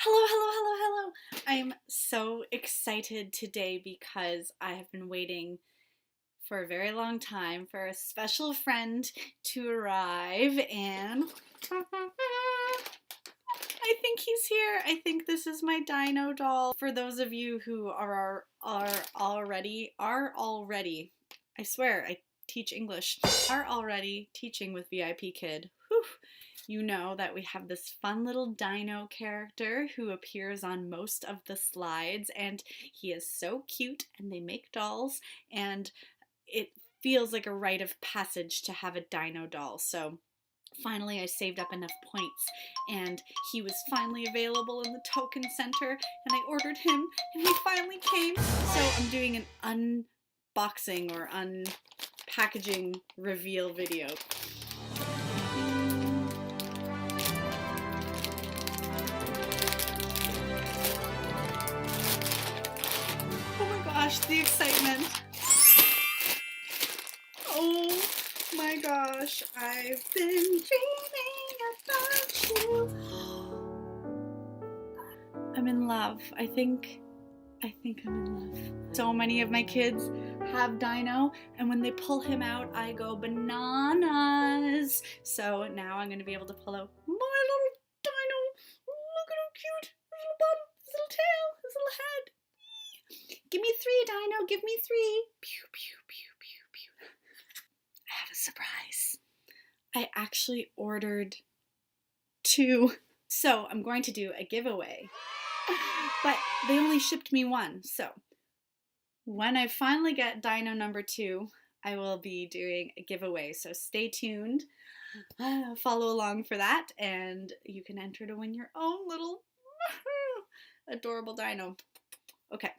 Hello, hello, hello, hello. I'm so excited today because I have been waiting for a very long time for a special friend to arrive, and I think he's here. I think this is my Dino doll. For those of you who are already, I swear I teach English, are already teaching with VIPKID. Whew. You know that we have this fun little dino character who appears on most of the slides, and he is so cute, and they make dolls, and it feels like a rite of passage to have a dino doll. So finally I saved up enough points, and he was finally available in the token center, and I ordered him, and he finally came. So I'm doing an unboxing or unpackaging reveal video. Oh my gosh, the excitement. Oh my gosh, I've been dreaming about you. I'm in love. I think I'm in love. So many of my kids have Dino, and when they pull him out, I go bananas. So now I'm gonna be able to pull out my little Dino. Look at how cute. His little bum, his little tail, his little head. Give me 3, Dino, give me 3. Pew, pew, pew, pew, pew. I have a surprise. I actually ordered 2. So I'm going to do a giveaway, but they only shipped me 1. So when I finally get Dino number 2, I will be doing a giveaway. So stay tuned, follow along for that, and you can enter to win your own little adorable Dino. Okay,